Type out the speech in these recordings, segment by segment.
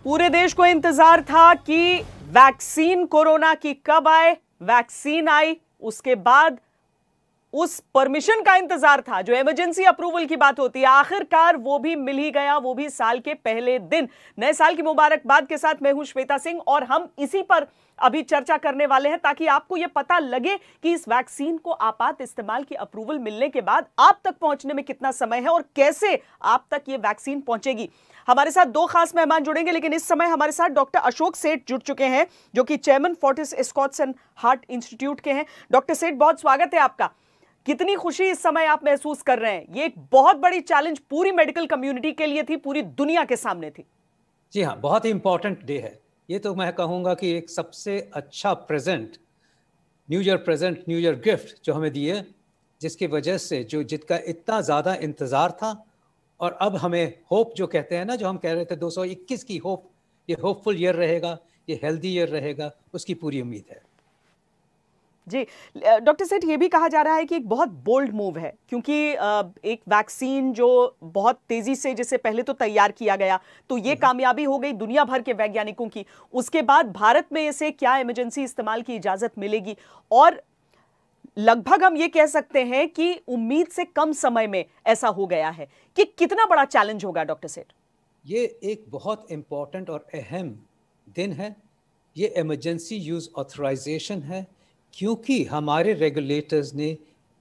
पूरे देश को इंतजार था कि वैक्सीन कोरोना की कब आए। वैक्सीन आई, उसके बाद उस परमिशन का इंतजार था जो इमरजेंसी अप्रूवल की बात होती है। आखिरकार वो भी मिल ही गया, वो भी साल के पहले दिन। नए साल की मुबारकबाद के साथ मैं हूं श्वेता सिंह और हम इसी पर अभी चर्चा करने वाले हैं ताकि आपको यह पता लगे कि इस वैक्सीन को आपात इस्तेमाल की अप्रूवल मिलने के बाद आप तक पहुंचने में कितना समय है और कैसे आप तक ये वैक्सीन पहुंचेगी। हमारे साथ दो खास मेहमान जुड़ेंगे, लेकिन इस समय हमारे साथ डॉक्टर अशोक सेठ जुड़ चुके हैं जो कि chairman Fortis Escorts and heart institute के हैं। डॉक्टर सेठ, बहुत स्वागत है आपका। कितनी खुशी इस समय आप महसूस कर रहे हैं? ये एक बहुत बड़ी चैलेंज पूरी मेडिकल कम्युनिटी के लिए थी, पूरी दुनिया के सामने थी। जी हाँ, बहुत ही इंपॉर्टेंट डे है ये। तो मैं कहूँगा कि एक सबसे अच्छा प्रेजेंट, न्यू ईयर गिफ्ट जो हमें दिए, जिसकी वजह से जिसका इतना ज़्यादा इंतज़ार था। और अब हमें होप जो कहते हैं ना, जो हम कह रहे थे 221 की होप, ये होपफुल ईयर रहेगा, ये हेल्दी ईयर रहेगा, उसकी पूरी उम्मीद है। जी डॉक्टर सेठ, ये भी कहा जा रहा है कि एक बहुत बोल्ड मूव है क्योंकि एक वैक्सीन जो बहुत तेजी से, जिसे पहले तो तैयार किया गया तो ये कामयाबी हो गई दुनिया भर के वैज्ञानिकों की। उसके बाद भारत में इसे क्या इमरजेंसी इस्तेमाल की इजाजत मिलेगी और लगभग हम ये कह सकते हैं कि उम्मीद से कम समय में ऐसा हो गया है कि कितना बड़ा चैलेंज होगा डॉक्टर सेठ? ये एक बहुत इंपॉर्टेंट और अहम दिन है। ये इमरजेंसी यूज ऑथराइजेशन है क्योंकि हमारे रेगुलेटर्स ने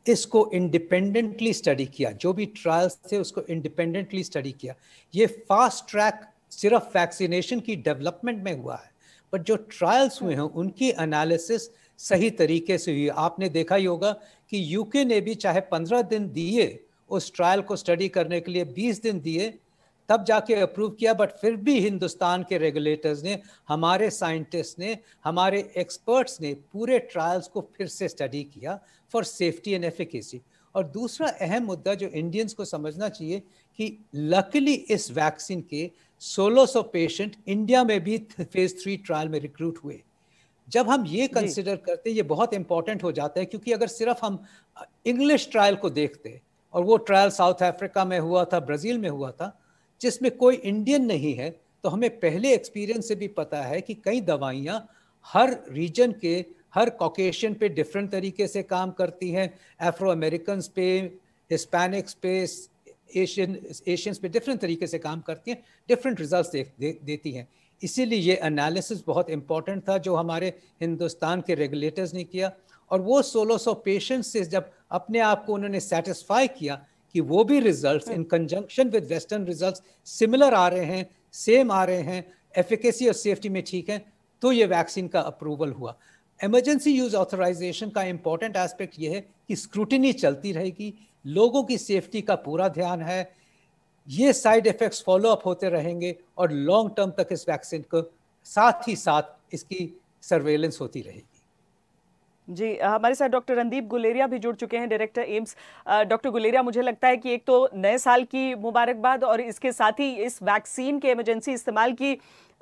इसको इंडिपेंडेंटली स्टडी किया। जो भी ट्रायल्स थे उसको इंडिपेंडेंटली स्टडी किया। ये फास्ट ट्रैक सिर्फ वैक्सीनेशन की डेवलपमेंट में हुआ है, बट जो ट्रायल्स हुए हैं उनकी एनालिसिस सही तरीके से हुई। आपने देखा ही होगा कि यूके ने भी चाहे 15 दिन दिए उस ट्रायल को स्टडी करने के लिए, 20 दिन दिए तब जाके अप्रूव किया, बट फिर भी हिंदुस्तान के रेगुलेटर्स ने, हमारे साइंटिस्ट ने, हमारे एक्सपर्ट्स ने पूरे ट्रायल्स को फिर से स्टडी किया फॉर सेफ्टी एंड एफिकेसी। और दूसरा अहम मुद्दा जो इंडियंस को समझना चाहिए कि लकीली इस वैक्सीन के 1600 पेशेंट इंडिया में भी फेज 3 ट्रायल में रिक्रूट हुए। जब हम ये कंसिडर करते, ये बहुत इंपॉर्टेंट हो जाता है क्योंकि अगर सिर्फ हम इंग्लिश ट्रायल को देखते, और वो ट्रायल साउथ अफ्रीका में हुआ था, ब्राज़ील में हुआ था, जिसमें कोई इंडियन नहीं है, तो हमें पहले एक्सपीरियंस से भी पता है कि कई दवाइयाँ हर रीजन के, हर कॉकेशियन पे डिफरेंट तरीके से काम करती हैं। अफ्रो अमेरिकन पे, हिस्पैनिक्स पे, एशियंस पे डिफरेंट तरीके से काम करती हैं, डिफरेंट रिजल्ट्स देती हैं। इसीलिए ये एनालिसिस बहुत इंपॉर्टेंट था जो हमारे हिंदुस्तान के रेगुलेटर्स ने किया। और वो 1600 पेशेंट्स से जब अपने आप को उन्होंने सेटिस्फाई किया कि वो भी results in conjunction with western results similar आ रहे हैं, सेम आ रहे हैं, एफिकेसी और सेफ्टी में ठीक है, तो ये वैक्सीन का अप्रूवल हुआ। इमरजेंसी यूज ऑथराइजेशन का इंपॉर्टेंट एस्पेक्ट ये है कि स्क्रूटिनी चलती रहेगी, लोगों की सेफ्टी का पूरा ध्यान है, ये साइड इफेक्ट्स फॉलो अप होते रहेंगे और लॉन्ग टर्म तक इस वैक्सीन को साथ ही साथ इसकी सर्वेलेंस होती रहेगी। जी, हमारे साथ डॉक्टर रणदीप गुलेरिया भी जुड़ चुके हैं, डायरेक्टर एम्स। डॉक्टर गुलेरिया, मुझे लगता है कि एक तो नए साल की मुबारकबाद और इसके साथ ही इस वैक्सीन के इमरजेंसी इस्तेमाल की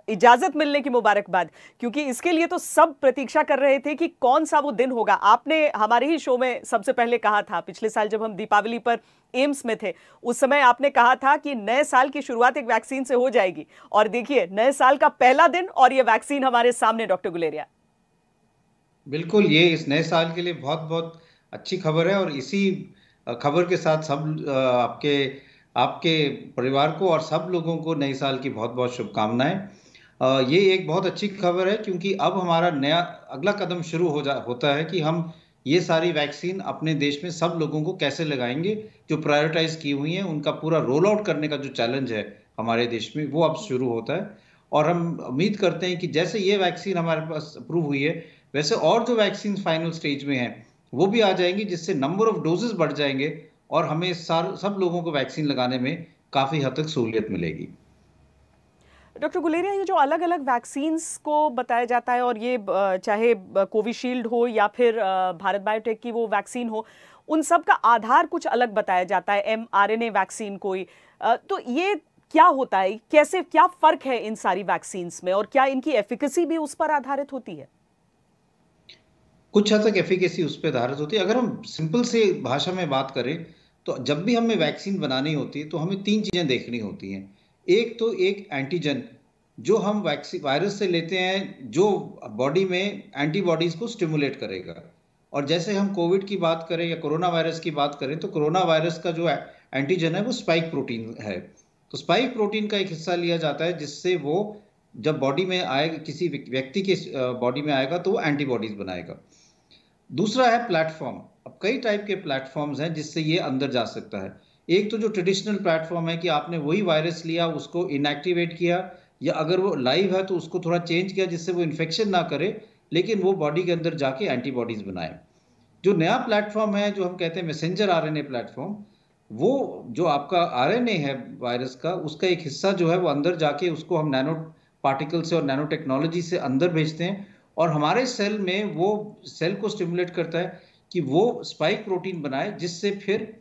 इजाजत मिलने की मुबारकबाद, क्योंकि इसके लिए तो सब प्रतीक्षा कर रहे थे कि कौन सा वो दिन होगा। आपने हमारे ही शो में सबसे पहले कहा था, पिछले साल जब हम दीपावली पर एम्स में थे, उस समय आपने कहा था कि नए साल की शुरुआत एक वैक्सीन से हो जाएगी। और देखिए, नए साल का पहला दिन और ये वैक्सीन हमारे सामने। डॉक्टर गुलेरिया, बिल्कुल, ये इस नए साल के लिए बहुत बहुत अच्छी खबर है और इसी खबर के साथ सब आपके आपके परिवार को और सब लोगों को नए साल की बहुत बहुत शुभकामनाएं। ये एक बहुत अच्छी खबर है क्योंकि अब हमारा नया अगला कदम शुरू होता है कि हम ये सारी वैक्सीन अपने देश में सब लोगों को कैसे लगाएंगे। जो प्रायोरिटाइज की हुई हैं उनका पूरा रोल आउट करने का जो चैलेंज है हमारे देश में, वो अब शुरू होता है। और हम उम्मीद करते हैं कि जैसे ये वैक्सीन हमारे पास अप्रूव हुई है, वैसे और जो वैक्सीन फाइनल स्टेज में हैं वो भी आ जाएंगी, जिससे नंबर ऑफ डोजेस बढ़ जाएंगे और हमें सब लोगों को वैक्सीन लगाने में काफ़ी हद तक सहूलियत मिलेगी। डॉक्टर गुलेरिया, ये जो अलग अलग वैक्सीन्स को बताया जाता है, और ये चाहे कोविशील्ड हो या फिर भारत बायोटेक की वो वैक्सीन हो, उन सब का आधार कुछ अलग बताया जाता है, mRNA वैक्सीन कोई, तो ये क्या होता है, कैसे, क्या फर्क है इन सारी वैक्सीन्स में और क्या इनकी एफिकेसी भी उस पर आधारित होती है? कुछ हद तक एफिकेसी उस पर आधारित होती है। अगर हम सिंपल से भाषा में बात करें तो जब भी हमें वैक्सीन बनानी होती है तो हमें तीन चीज़ें देखनी होती हैं। एक तो एक एंटीजन जो हम वैक्सीन वायरस से लेते हैं, जो बॉडी में एंटीबॉडीज को स्टिमुलेट करेगा। और जैसे हम कोविड की बात करें या कोरोना वायरस की बात करें, तो कोरोना वायरस का जो एंटीजन है वो स्पाइक प्रोटीन है। तो स्पाइक प्रोटीन का एक हिस्सा लिया जाता है, जिससे वो जब बॉडी में आएगा, किसी व्यक्ति के बॉडी में आएगा, तो वो एंटीबॉडीज बनाएगा। दूसरा है प्लेटफॉर्म। अब कई टाइप के प्लेटफॉर्म्स हैं जिससे ये अंदर जा सकता है। एक तो जो ट्रेडिशनल प्लेटफॉर्म है कि आपने वही वायरस लिया, उसको इनएक्टिवेट किया, या अगर वो लाइव है तो उसको थोड़ा चेंज किया जिससे वो इन्फेक्शन ना करे, लेकिन वो बॉडी के अंदर जाके एंटीबॉडीज बनाए। जो नया प्लेटफॉर्म है, जो हम कहते हैं मैसेंजर आरएनए प्लेटफॉर्म, वो जो आपका आरएनए है वायरस का, उसका एक हिस्सा जो है वो अंदर जाके उसको हम नैनो पार्टिकल से और नैनो टेक्नोलॉजी से अंदर भेजते हैं, और हमारे सेल में वो सेल को स्टिमुलेट करता है कि वो स्पाइक प्रोटीन बनाए, जिससे फिर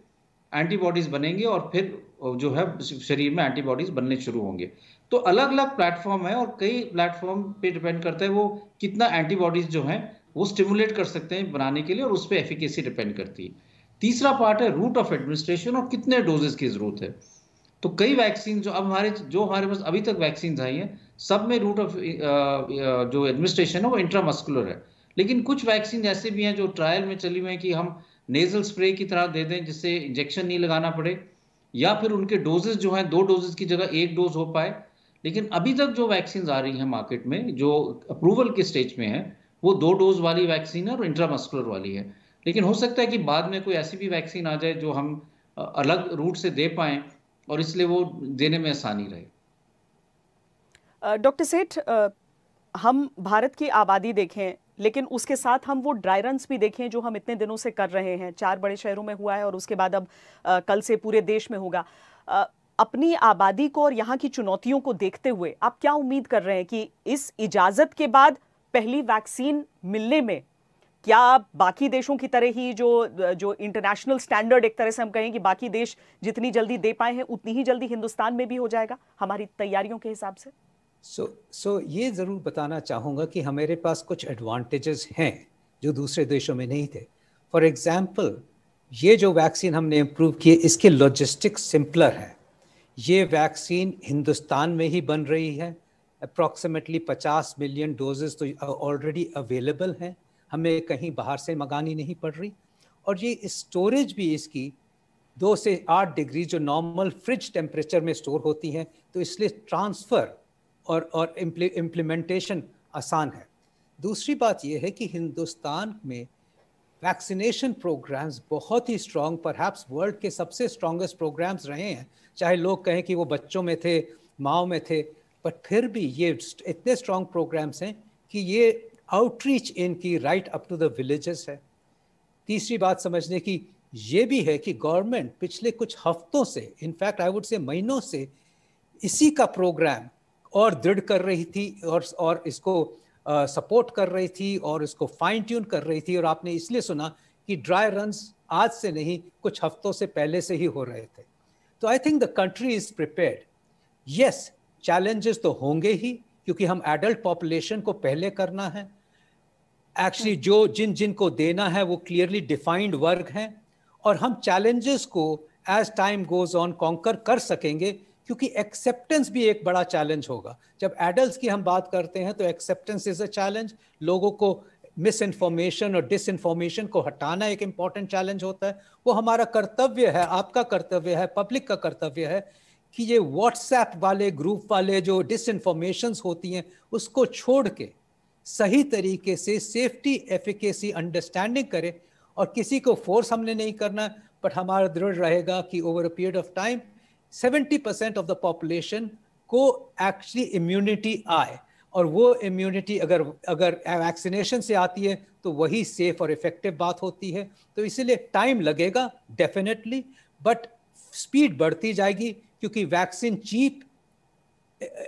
एंटीबॉडीज बनेंगे और फिर जो है शरीर में एंटीबॉडीज बनने शुरू होंगे। तो अलग अलग प्लेटफॉर्म है, और कई प्लेटफॉर्म पे डिपेंड करता है वो कितना एंटीबॉडीज जो है वो स्टिमुलेट कर सकते हैं बनाने के लिए, और उस पर एफिकेसी डिपेंड करती है। तीसरा पार्ट है रूट ऑफ एडमिनिस्ट्रेशन और कितने डोजेस की जरूरत है। तो कई वैक्सीन जो हमारे पास अभी तक वैक्सीन आई हैं, सब में रूट ऑफ जो एडमिनिस्ट्रेशन है वो इंट्रामस्कुलर है। लेकिन कुछ वैक्सीन ऐसे भी हैं जो ट्रायल में चली हुई हैं कि हम नेजल स्प्रे की तरह दे दें, जिससे इंजेक्शन नहीं लगाना पड़े, या फिर उनके डोजेस जो हैं 2 डोजेस की जगह 1 डोज हो पाए। लेकिन अभी तक जो वैक्सीन आ रही हैं मार्केट में, जो अप्रूवल के स्टेज में है, वो 2 डोज वाली वैक्सीन है और इंट्रामस्कुलर वाली है। लेकिन हो सकता है कि बाद में कोई ऐसी भी वैक्सीन आ जाए जो हम अलग रूट से दे पाएं, और इसलिए वो देने में आसानी रहे। डॉक्टर सेठ, हम भारत की आबादी देखें, लेकिन उसके साथ हम वो ड्राई रन्स भी देखें जो हम इतने दिनों से कर रहे हैं। 4 बड़े शहरों में हुआ है और उसके बाद अब कल से पूरे देश में होगा। अपनी आबादी को और यहाँ की चुनौतियों को देखते हुए आप क्या उम्मीद कर रहे हैं कि इस इजाजत के बाद पहली वैक्सीन मिलने में क्या बाकी देशों की तरह ही जो इंटरनेशनल स्टैंडर्ड, एक तरह से हम कहें कि बाकी देश जितनी जल्दी दे पाए हैं उतनी ही जल्दी हिंदुस्तान में भी हो जाएगा हमारी तैयारियों के हिसाब से? ये ज़रूर बताना चाहूँगा कि हमारे पास कुछ एडवांटेजेस हैं जो दूसरे देशों में नहीं थे। फॉर एग्जांपल, ये जो वैक्सीन हमने इम्प्रूव किए, इसके लॉजिस्टिक्स सिंपलर है। ये वैक्सीन हिंदुस्तान में ही बन रही है। अप्रॉक्सीमेटली 50 मिलियन डोजेस तो ऑलरेडी अवेलेबल हैं, हमें कहीं बाहर से मंगानी नहीं पड़ रही। और ये स्टोरेज भी इसकी 2 से 8 डिग्री जो नॉर्मल फ्रिज टेम्परेचर में स्टोर होती हैं, तो इसलिए ट्रांसफ़र और इम्प्लीमेंटेशन आसान है। दूसरी बात यह है कि हिंदुस्तान में वैक्सीनेशन प्रोग्राम्स बहुत ही स्ट्रॉन्ग, परहैप्स वर्ल्ड के सबसे स्ट्रॉन्गेस्ट प्रोग्राम्स रहे हैं। चाहे लोग कहें कि वो बच्चों में थे, माओ में थे, बट फिर भी ये इतने स्ट्रॉन्ग प्रोग्राम्स हैं कि ये आउटरीच इनकी right up to the villages है। तीसरी बात समझने की ये भी है कि गवर्नमेंट पिछले कुछ हफ्तों से, इनफैक्ट आई वुड से महीनों से, इसी का प्रोग्राम और दृढ़ कर रही थी और इसको सपोर्ट कर रही थी और इसको फाइन ट्यून कर रही थी। और आपने इसलिए सुना कि ड्राई रन्स आज से नहीं, कुछ हफ्तों से पहले से ही हो रहे थे। तो I think the country is prepared. Yes, challenges तो होंगे ही, क्योंकि हम एडल्ट पॉपुलेशन को पहले करना है। एक्चुअली जो जिनको देना है वो क्लियरली डिफाइंड वर्ग हैं, और हम चैलेंजेस को as time goes on conquer कर सकेंगे, क्योंकि एक्सेप्टेंस भी एक बड़ा चैलेंज होगा। जब एडल्ट्स की हम बात करते हैं तो एक्सेप्टेंस इज अ चैलेंज। लोगों को मिस इन्फॉर्मेशन और डिस इन्फॉर्मेशन को हटाना एक इम्पॉर्टेंट चैलेंज होता है। वो हमारा कर्तव्य है, आपका कर्तव्य है, पब्लिक का कर्तव्य है कि ये व्हाट्सएप वाले ग्रुप वाले जो डिस इन्फॉर्मेशंस होती हैं उसको छोड़ के सही तरीके से सेफ्टी एफिकेसी अंडरस्टैंडिंग करें। और किसी को फोर्स हमने नहीं करना, बट हमारा दृढ़ रहेगा कि over a period of time 70% of the population को एक्चुअली इम्यूनिटी आए। और वो इम्यूनिटी अगर वैक्सीनेशन से आती है तो वही सेफ और इफेक्टिव बात होती है। तो इसीलिए टाइम लगेगा डेफिनेटली, बट स्पीड बढ़ती जाएगी, क्योंकि वैक्सीन चीप,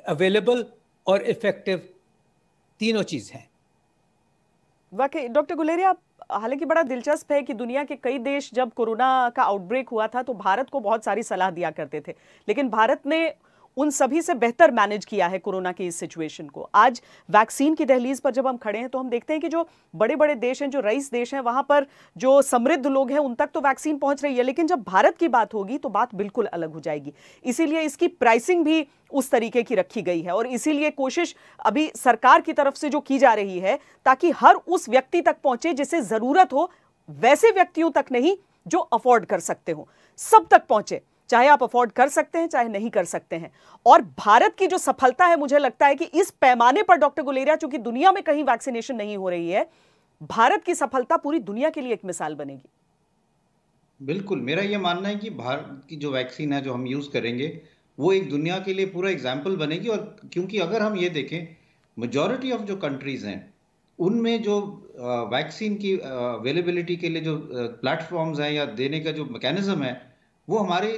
अवेलेबल और इफेक्टिव तीनों चीज हैं। वाकई डॉक्टर गुलेरिया, हालांकि बड़ा दिलचस्प है कि दुनिया के कई देश जब कोरोना का आउटब्रेक हुआ था तो भारत को बहुत सारी सलाह दिया करते थे, लेकिन भारत ने उन सभी से बेहतर मैनेज किया है कोरोना की इस सिचुएशन को। आज वैक्सीन की दहलीज पर जब हम खड़े हैं तो हम देखते हैं कि जो बड़े बड़े देश हैं, जो रईस देश हैं, वहां पर जो समृद्ध लोग हैं उन तक तो वैक्सीन पहुंच रही है, लेकिन जब भारत की बात होगी तो बात बिल्कुल अलग हो जाएगी। इसीलिए इसकी प्राइसिंग भी उस तरीके की रखी गई है और इसीलिए कोशिश अभी सरकार की तरफ से जो की जा रही है ताकि हर उस व्यक्ति तक पहुंचे जिसे जरूरत हो, वैसे व्यक्तियों तक नहीं जो अफोर्ड कर सकते हो, सब तक पहुंचे, चाहे आप अफोर्ड कर सकते हैं चाहे नहीं कर सकते हैं। और भारत की जो सफलता है, मुझे लगता है कि इस पैमाने पर डॉक्टर गुलेरिया, चूंकि दुनिया में कहीं वैक्सीनेशन नहीं हो रही है, भारत की सफलता पूरी दुनिया के लिए एक मिसाल बनेगी। बिल्कुल, मेरा यह मानना है कि भारत की जो वैक्सीन है जो हम यूज करेंगे वो एक दुनिया के लिए पूरा एग्जाम्पल बनेगी। और क्योंकि अगर हम ये देखें, मेजॉरिटी ऑफ जो कंट्रीज हैं उनमें जो वैक्सीन की अवेलेबिलिटी के लिए जो प्लेटफॉर्म्स हैं या देने का जो मैकेनिज्म है वो हमारे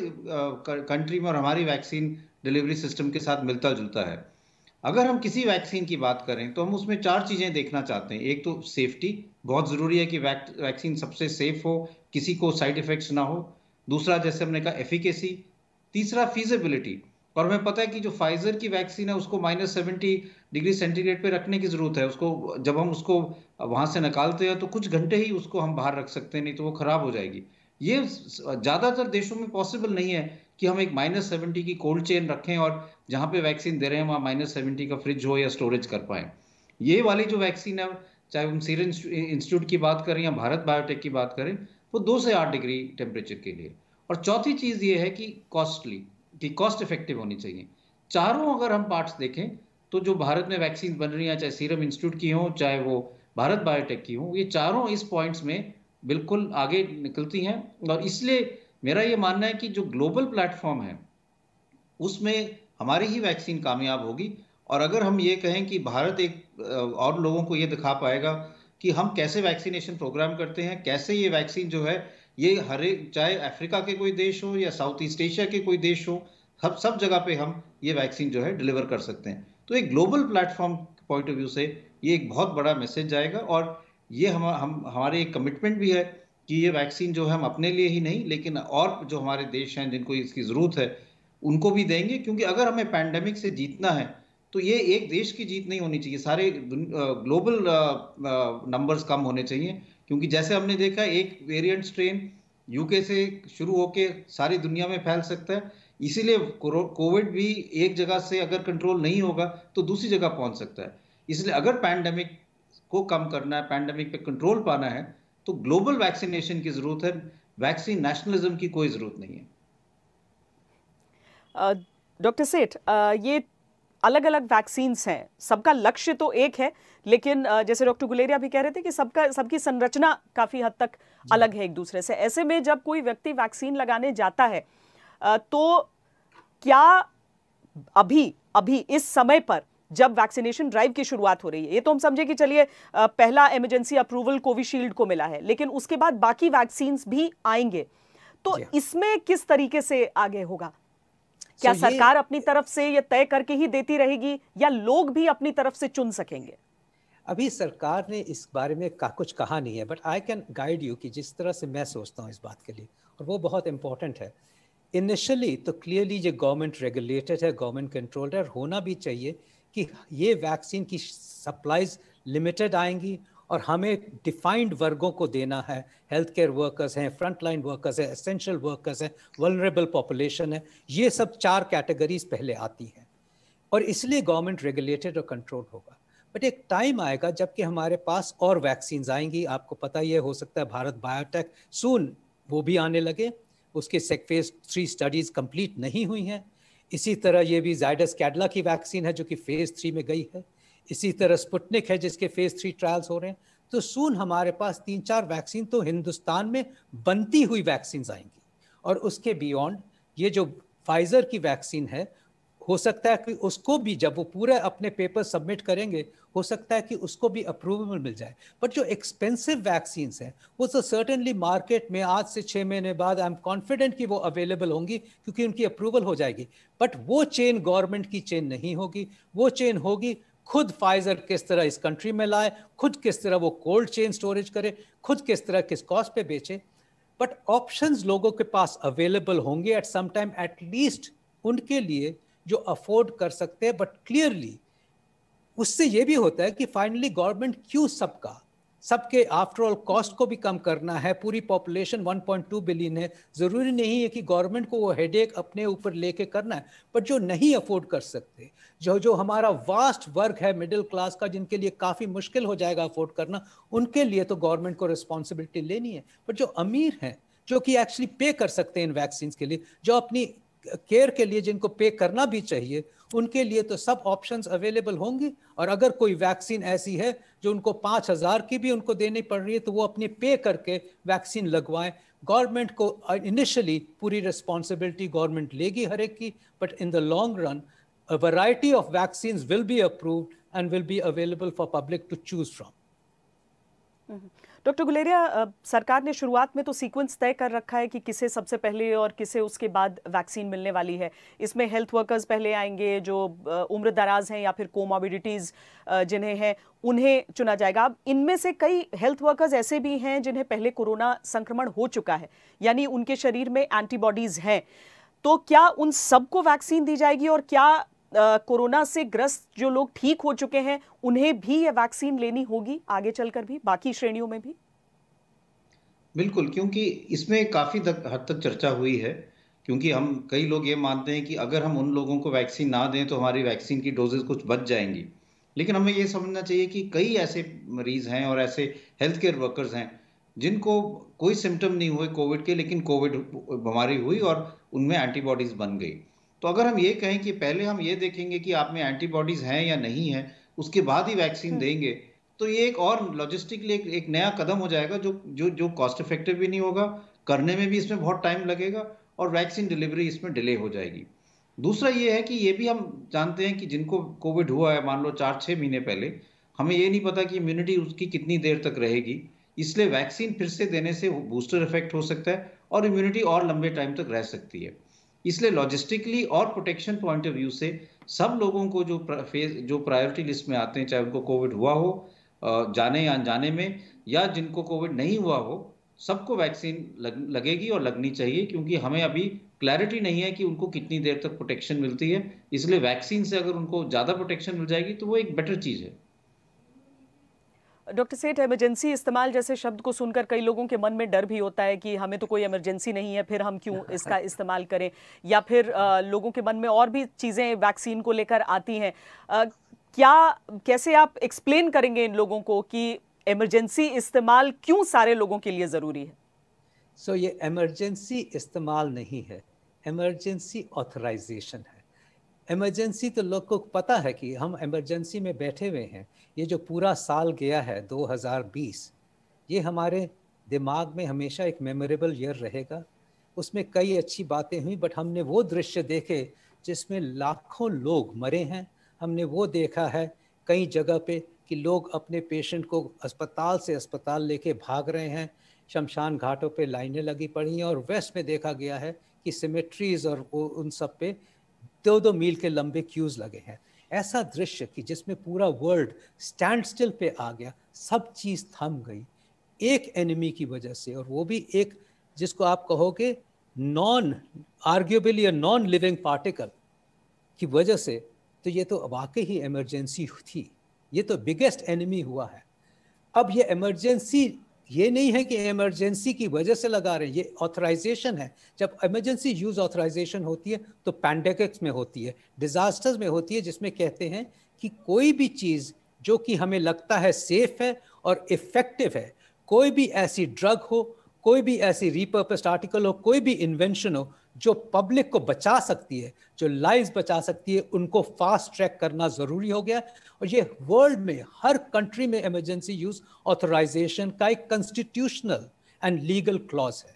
कंट्री में और हमारी वैक्सीन डिलीवरी सिस्टम के साथ मिलता जुलता है। अगर हम किसी वैक्सीन की बात करें तो हम उसमें 4 चीज़ें देखना चाहते हैं। एक तो सेफ्टी, बहुत ज़रूरी है कि वैक्सीन सबसे सेफ हो, किसी को साइड इफ़ेक्ट्स ना हो। दूसरा, जैसे हमने कहा, एफिकेसी। तीसरा, फीजिबिलिटी। और हमें पता है कि जो फाइजर की वैक्सीन है उसको -70 डिग्री सेंटीग्रेड पे रखने की ज़रूरत है। उसको जब हम उसको वहाँ से निकालते हैं तो कुछ घंटे ही उसको हम बाहर रख सकते हैं, नहीं तो वो ख़राब हो जाएगी। ये ज़्यादातर देशों में पॉसिबल नहीं है कि हम एक -70 की कोल्ड चेन रखें और जहाँ पे वैक्सीन दे रहे हैं वहाँ -70 का फ्रिज हो या स्टोरेज कर पाएँ। ये वाली जो वैक्सीन है, चाहे हम सीरम इंस्टीट्यूट की बात करें या भारत बायोटेक की बात करें, वो 2 से 8 डिग्री टेम्परेचर के लिए। और चौथी चीज़ ये है कि कॉस्ट इफेक्टिव होनी चाहिए। चारों अगर हम पार्ट्स देखें तो जो भारत में वैक्सीन बन रही हैं, चाहे सीरम इंस्टीट्यूट की हो चाहे वो भारत बायोटेक की हो, ये चारों इस पॉइंट्स में बिल्कुल आगे निकलती हैं। और इसलिए मेरा ये मानना है कि जो ग्लोबल प्लेटफॉर्म है उसमें हमारी ही वैक्सीन कामयाब होगी। और अगर हम ये कहें कि भारत एक और लोगों को ये दिखा पाएगा कि हम कैसे वैक्सीनेशन प्रोग्राम करते हैं, कैसे ये वैक्सीन जो है ये हर एक, चाहे अफ्रीका के कोई देश हो या साउथ ईस्ट एशिया के कोई देश हो, सब जगह पे हम ये वैक्सीन जो है डिलीवर कर सकते हैं। तो एक global platform point of view से ये एक बहुत बड़ा मैसेज जाएगा। और ये हम हमारे एक कमिटमेंट भी है कि ये वैक्सीन जो है हम अपने लिए ही नहीं लेकिन और जो हमारे देश हैं जिनको इसकी ज़रूरत है उनको भी देंगे। क्योंकि अगर हमें पैंडेमिक से जीतना है तो ये एक देश की जीत नहीं होनी चाहिए, सारे ग्लोबल नंबर्स कम होने चाहिए। क्योंकि जैसे हमने देखा, एक वेरिएंट स्ट्रेन यूके से शुरू होके सारी दुनिया में फैल सकता है। इसीलिए कोविड भी एक जगह से अगर कंट्रोल नहीं होगा तो दूसरी जगह पहुंच सकता है। इसलिए अगर पैंडेमिक को कम करना है, पैंडेमिक पे कंट्रोल पाना है, तो ग्लोबल वैक्सीनेशन की जरूरत है। वैक्सीन नेशनलिज्म की कोई जरूरत नहीं है। डॉक्टर सेठ, ये अलग अलग वैक्सीन्स हैं, सबका लक्ष्य तो एक है, लेकिन जैसे डॉक्टर गुलेरिया भी कह रहे थे कि सबकी संरचना काफी हद तक अलग है एक दूसरे से। ऐसे में जब कोई व्यक्ति वैक्सीन लगाने जाता है तो क्या अभी इस समय पर जब वैक्सीनेशन ड्राइव की शुरुआत हो रही है, ये तो हम समझे कि चलिए पहला इमरजेंसी अप्रूवल कोविशील्ड को मिला है, लेकिन उसके बाद बाकी वैक्सीन्स भी आएंगे, तो इसमें किस तरीके से आगे होगा? क्या सरकार अपनी तरफ से ये तय करके ही देती रहेगी या लोग भी अपनी तरफ से चुन सकेंगे? अभी सरकार ने इस बारे में कुछ कहा नहीं है, but I can guide you कि जिस तरह से मैं सोचता हूँ इस बात के लिए, और वो बहुत इंपॉर्टेंट है। इनिशियली तो क्लियरली ये गवर्नमेंट रेगुलेटेड है, गवर्नमेंट कंट्रोल्ड है, होना भी चाहिए कि ये वैक्सीन की सप्लाईज लिमिटेड आएंगी और हमें डिफाइंड वर्गों को देना है। हेल्थ केयर वर्कर्स हैं, फ्रंटलाइन वर्कर्स हैं, एसेंशियल वर्कर्स हैं, वल्नरेबल पॉपुलेशन है, ये सब 4 कैटेगरीज पहले आती हैं और इसलिए गवर्नमेंट रेगुलेटेड और कंट्रोल होगा। बट एक टाइम आएगा जबकि हमारे पास और वैक्सीन आएंगी। आपको पता ही है, हो सकता है भारत बायोटेक सून वो भी आने लगे, उसके फेज 3 स्टडीज कंप्लीट नहीं हुई हैं। इसी तरह ये भी जाइडस कैडिला की वैक्सीन है जो कि फेज 3 में गई है। इसी तरह स्पुतनिक है जिसके फेज 3 ट्रायल्स हो रहे हैं। तो सून हमारे पास 3-4 वैक्सीन तो हिंदुस्तान में बनती हुई वैक्सीन आएंगी। और उसके बियॉन्ड ये जो फाइजर की वैक्सीन है, हो सकता है कि उसको भी जब वो पूरा अपने पेपर सबमिट करेंगे, हो सकता है कि उसको भी अप्रूवल मिल जाए। बट जो एक्सपेंसिव वैक्सीन हैं वो तो सर्टेनली मार्केट में आज से 6 महीने बाद आई एम कॉन्फिडेंट कि वो अवेलेबल होंगी क्योंकि उनकी अप्रूवल हो जाएगी। बट वो चेन गवर्नमेंट की चेन नहीं होगी, वो चेन होगी खुद फाइजर किस तरह इस कंट्री में लाए, खुद किस तरह वो कोल्ड चेन स्टोरेज करे, खुद किस तरह किस कॉस्ट पे बेचे। बट ऑप्शंस लोगों के पास अवेलेबल होंगे एट सम टाइम, एटलीस्ट उनके लिए जो अफोर्ड कर सकते हैं, बट क्लियरली उससे ये भी होता है कि फाइनली गवर्नमेंट क्यों सबके आफ्टर ऑल कॉस्ट को भी कम करना है। पूरी पॉपुलेशन 1.2 बिलियन है, जरूरी नहीं है कि गवर्नमेंट को वो हेडेक अपने ऊपर लेके करना है, बट जो नहीं अफोर्ड कर सकते, जो हमारा वास्ट वर्ग है मिडिल क्लास का, जिनके लिए काफ़ी मुश्किल हो जाएगा अफोर्ड करना, उनके लिए तो गवर्नमेंट को रिस्पॉन्सिबिलिटी लेनी है। बट जो अमीर हैं, जो कि एक्चुअली पे कर सकते हैं इन वैक्सीन के लिए, जो अपनी केयर के लिए जिनको पे करना भी चाहिए, उनके लिए तो सब ऑप्शंस अवेलेबल होंगी। और अगर कोई वैक्सीन ऐसी है जो उनको 5,000 की भी उनको देनी पड़ रही है, तो वो अपनी पे करके वैक्सीन लगवाएं। गवर्नमेंट को इनिशियली पूरी रिस्पॉन्सिबिलिटी गवर्नमेंट लेगी हर एक की, but in the long run a variety of vaccines will be approved and will be available for public to choose from. Doctor Guleria, सरकार ने शुरुआत में तो सीक्वेंस तय कर रखा है कि किसे सबसे पहले और किसे उसके बाद वैक्सीन मिलने वाली है। इसमें हेल्थ वर्कर्स पहले आएंगे, जो उम्र दराज हैं या फिर कोमॉर्बिडिटीज़ जिन्हें हैं उन्हें चुना जाएगा। अब इनमें से कई हेल्थ वर्कर्स ऐसे भी हैं जिन्हें पहले कोरोना संक्रमण हो चुका है, यानी उनके शरीर में एंटीबॉडीज़ हैं। तो क्या उन सबको वैक्सीन दी जाएगी, और क्या कोरोना से ग्रस्त जो लोग ठीक हो चुके हैं उन्हें भी ये वैक्सीन लेनी होगी आगे चलकर भी, बाकी श्रेणियों में भी? बिल्कुल, क्योंकि इसमें काफ़ी हद तक चर्चा हुई है, क्योंकि हम कई लोग ये मानते हैं कि अगर हम उन लोगों को वैक्सीन ना दें तो हमारी वैक्सीन की डोजेज कुछ बच जाएंगी। लेकिन हमें ये समझना चाहिए कि कई ऐसे मरीज हैं और ऐसे हेल्थ केयर वर्कर्स हैं जिनको कोई सिम्टम नहीं हुए कोविड के, लेकिन कोविड बीमारी हुई और उनमें एंटीबॉडीज बन गई। तो अगर हम ये कहें कि पहले हम ये देखेंगे कि आप में एंटीबॉडीज हैं या नहीं है, उसके बाद ही वैक्सीन देंगे, तो ये एक और लॉजिस्टिकली एक नया कदम हो जाएगा जो जो जो कॉस्ट इफेक्टिव भी नहीं होगा, करने में भी इसमें बहुत टाइम लगेगा और वैक्सीन डिलीवरी इसमें डिले हो जाएगी। दूसरा ये है कि ये भी हम जानते हैं कि जिनको कोविड हुआ है, मान लो 4-6 महीने पहले, हमें ये नहीं पता कि इम्यूनिटी उसकी कितनी देर तक रहेगी, इसलिए वैक्सीन फिर से देने से बूस्टर इफेक्ट हो सकता है और इम्यूनिटी और लंबे टाइम तक रह सकती है। इसलिए लॉजिस्टिकली और प्रोटेक्शन पॉइंट ऑफ व्यू से सब लोगों को जो प्रायोरिटी लिस्ट में आते हैं, चाहे उनको कोविड हुआ हो जाने या अनजाने में, या जिनको कोविड नहीं हुआ हो, सबको वैक्सीन लगेगी और लगनी चाहिए, क्योंकि हमें अभी क्लैरिटी नहीं है कि उनको कितनी देर तक प्रोटेक्शन मिलती है। इसलिए वैक्सीन से अगर उनको ज़्यादा प्रोटेक्शन मिल जाएगी तो वो एक बेटर चीज़ है। डॉक्टर सेठ, इमरजेंसी इस्तेमाल जैसे शब्द को सुनकर कई लोगों के मन में डर भी होता है कि हमें तो कोई इमरजेंसी नहीं है, फिर हम क्यों इसका इस्तेमाल करें, या फिर लोगों के मन में और भी चीज़ें वैक्सीन को लेकर आती हैं। कैसे आप एक्सप्लेन करेंगे इन लोगों को कि इमरजेंसी इस्तेमाल क्यों सारे लोगों के लिए ज़रूरी है? सो ये इमरजेंसी इस्तेमाल नहीं है, इमरजेंसी ऑथराइजेशन है। इमरजेंसी तो लोग को पता है कि हम इमरजेंसी में बैठे हुए हैं। ये जो पूरा साल गया है 2020, ये हमारे दिमाग में हमेशा एक मेमोरेबल ईयर रहेगा। उसमें कई अच्छी बातें हुई, बट हमने वो दृश्य देखे जिसमें लाखों लोग मरे हैं। हमने वो देखा है कई जगह पे कि लोग अपने पेशेंट को अस्पताल से अस्पताल लेके भाग रहे हैं, शमशान घाटों पे लाइनें लगी पड़ी हैं, और वेस्ट में देखा गया है कि सिमेट्रीज और उन सब पे 2-2 मील के लंबे क्यूज लगे हैं। ऐसा दृश्य कि जिसमें पूरा वर्ल्ड स्टैंड स्टिल पे आ गया, सब चीज़ थम गई एक एनिमी की वजह से, और वो भी एक जिसको आप कहोगे आर्ग्यूबली नॉन लिविंग पार्टिकल की वजह से। तो ये तो वाकई ही इमरजेंसी थी, ये तो बिगेस्ट एनिमी हुआ है। अब ये इमरजेंसी ये नहीं है कि इमरजेंसी की वजह से लगा रहे हैं, ये ऑथराइजेशन है। जब इमरजेंसी यूज ऑथराइजेशन होती है तो पैंडेमिक्स में होती है, डिजास्टर्स में होती है, जिसमें कहते हैं कि कोई भी चीज़ जो कि हमें लगता है सेफ है और इफेक्टिव है, कोई भी ऐसी ड्रग हो, कोई भी ऐसी रिपर्पस्ड आर्टिकल हो, कोई भी इन्वेंशन हो जो पब्लिक को बचा सकती है, जो लाइव्स बचा सकती है, उनको फास्ट ट्रैक करना ज़रूरी हो गया। और ये वर्ल्ड में हर कंट्री में इमरजेंसी यूज ऑथराइजेशन का एक कॉन्स्टिट्यूशनल एंड लीगल क्लॉज है।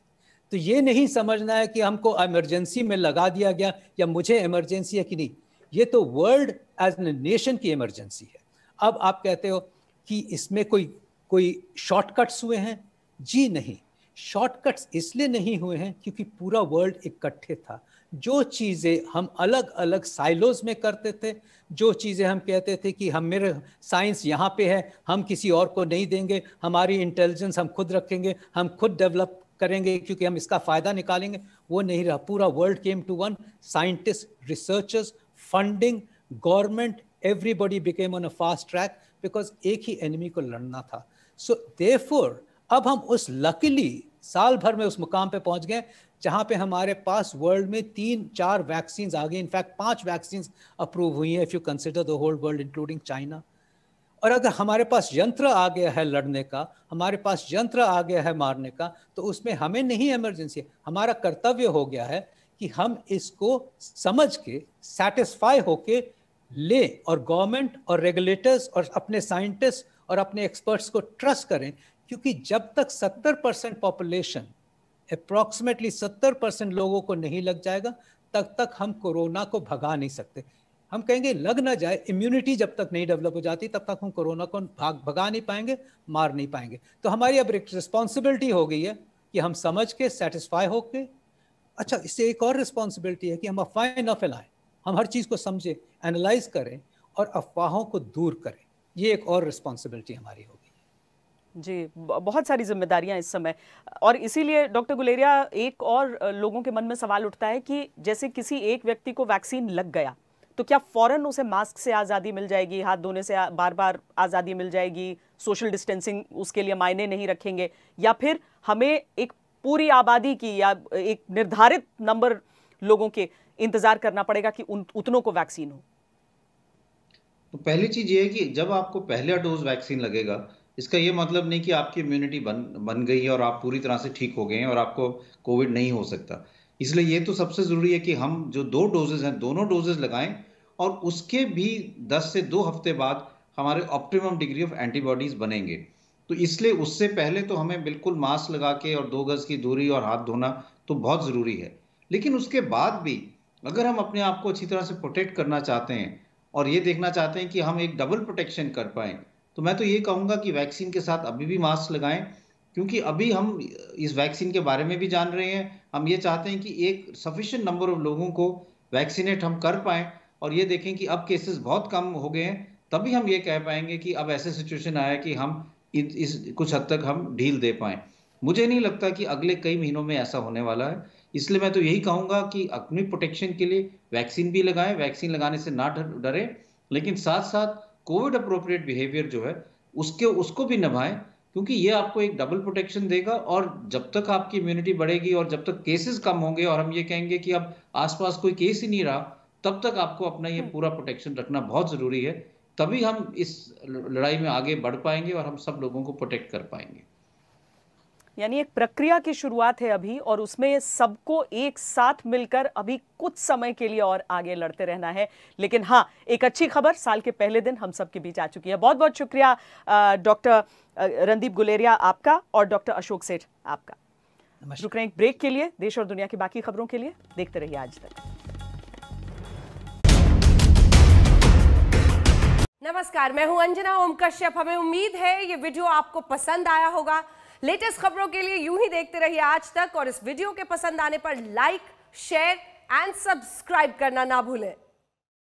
तो ये नहीं समझना है कि हमको इमरजेंसी में लगा दिया गया या मुझे इमरजेंसी है कि नहीं, ये तो वर्ल्ड एज ए नेशन की इमरजेंसी है। अब आप कहते हो कि इसमें कोई शॉर्टकट्स हुए हैं, जी नहीं, शॉर्टकट्स इसलिए नहीं हुए हैं क्योंकि पूरा वर्ल्ड इकट्ठे था। जो चीज़ें हम अलग अलग साइलोज में करते थे, जो चीज़ें हम कहते थे कि हम मेरे साइंस यहाँ पे है, हम किसी और को नहीं देंगे, हमारी इंटेलिजेंस हम खुद रखेंगे, हम खुद डेवलप करेंगे क्योंकि हम इसका फ़ायदा निकालेंगे, वो नहीं रहा। पूरा world came to one, scientist, researchers, funding, government, everybody became on a fast track because एक ही एनिमी को लड़ना था. सो देयरफॉर अब हम उस लकीली साल भर में उस मुकाम पे पहुंच गए जहां पे हमारे पास वर्ल्ड में 3-4 वैक्सीन आ गई. इनफैक्ट 5 वैक्सीन अप्रूव हुई हैं if you consider the whole world including China. और अगर हमारे पास यंत्र आ गया है लड़ने का, हमारे पास यंत्र आ गया है मारने का, तो उसमें हमें नहीं इमरजेंसी. हमारा कर्तव्य हो गया है कि हम इसको समझ के सेटिस्फाई होके ले और गवर्नमेंट और रेगुलेटर्स और अपने साइंटिस्ट और अपने एक्सपर्ट्स को ट्रस्ट करें. क्योंकि जब तक 70% पॉपुलेशन, अप्रॉक्सीमेटली 70% लोगों को नहीं लग जाएगा, तब तक हम कोरोना को भगा नहीं सकते. हम कहेंगे लग ना जाए, इम्यूनिटी जब तक नहीं डेवलप हो जाती तब तक हम कोरोना को भगा नहीं पाएंगे, मार नहीं पाएंगे. तो हमारी अब रिस्पॉन्सिबिलिटी हो गई है कि हम समझ के सेटिस्फाई होके, अच्छा इससे एक और रिस्पॉन्सिबिलिटी है कि हम अफवाहें न फैलाएं. हम हर चीज़ को समझें, एनालाइज करें और अफवाहों को दूर करें. ये एक और रिस्पॉन्सिबिलिटी हमारी होगी. जी, बहुत सारी जिम्मेदारियां इस समय. और इसीलिए डॉक्टर गुलेरिया, एक और लोगों के मन में सवाल उठता है कि जैसे किसी एक व्यक्ति को वैक्सीन लग गया तो क्या फौरन उसे मास्क से आज़ादी मिल जाएगी, हाथ धोने से बार बार आज़ादी मिल जाएगी, सोशल डिस्टेंसिंग उसके लिए मायने नहीं रखेंगे, या फिर हमें एक पूरी आबादी की या एक निर्धारित नंबर लोगों के इंतजार करना पड़ेगा कि उतनों को वैक्सीन हो? तो पहली चीज ये है कि जब आपको पहला डोज वैक्सीन लगेगा, इसका ये मतलब नहीं कि आपकी इम्यूनिटी बन गई है और आप पूरी तरह से ठीक हो गए हैं और आपको कोविड नहीं हो सकता. इसलिए ये तो सबसे जरूरी है कि हम जो 2 डोजेज हैं, दोनों डोजेज लगाएं और उसके भी 10 से 2 हफ्ते बाद हमारे ऑप्टिमम डिग्री ऑफ एंटीबॉडीज बनेंगे. तो इसलिए उससे पहले तो हमें बिल्कुल मास्क लगा के और 2 गज की दूरी और हाथ धोना तो बहुत जरूरी है. लेकिन उसके बाद भी अगर हम अपने आप को अच्छी तरह से प्रोटेक्ट करना चाहते हैं और ये देखना चाहते हैं कि हम एक डबल प्रोटेक्शन कर पाएं, तो मैं तो ये कहूँगा कि वैक्सीन के साथ अभी भी मास्क लगाएं. क्योंकि अभी हम इस वैक्सीन के बारे में भी जान रहे हैं. हम ये चाहते हैं कि एक सफिशिएंट नंबर ऑफ लोगों को वैक्सीनेट हम कर पाएं और ये देखें कि अब केसेस बहुत कम हो गए हैं, तभी हम ये कह पाएंगे कि अब ऐसे सिचुएशन आया कि हम इस कुछ हद तक हम ढील दे पाएं. मुझे नहीं लगता कि अगले कई महीनों में ऐसा होने वाला है. इसलिए मैं तो यही कहूँगा कि अपनी प्रोटेक्शन के लिए वैक्सीन भी लगाएं, वैक्सीन लगाने से ना डरें, लेकिन साथ साथ कोविड अप्रोप्रिएट बिहेवियर जो है उसको भी निभाएं, क्योंकि ये आपको एक डबल प्रोटेक्शन देगा. और जब तक आपकी इम्यूनिटी बढ़ेगी और जब तक केसेस कम होंगे और हम ये कहेंगे कि अब आसपास कोई केस ही नहीं रहा, तब तक आपको अपना ये पूरा प्रोटेक्शन रखना बहुत जरूरी है. तभी हम इस लड़ाई में आगे बढ़ पाएंगे और हम सब लोगों को प्रोटेक्ट कर पाएंगे. यानी एक प्रक्रिया की शुरुआत है अभी, और उसमें सबको एक साथ मिलकर अभी कुछ समय के लिए और आगे लड़ते रहना है. लेकिन हाँ, एक अच्छी खबर साल के पहले दिन हम सबके बीच आ चुकी है. बहुत बहुत शुक्रिया डॉक्टर रणदीप गुलेरिया आपका और डॉक्टर अशोक सेठ आपका. रुक रहे हैं एक ब्रेक के लिए. देश और दुनिया की बाकी खबरों के लिए देखते रहिए आज तक. नमस्कार, मैं हूं अंजना ओम कश्यप. हमें उम्मीद है ये वीडियो आपको पसंद आया होगा. लेटेस्ट खबरों के लिए यूं ही देखते रहिए आज तक, और इस वीडियो के पसंद आने पर लाइक, शेयर एंड सब्सक्राइब करना ना भूलें.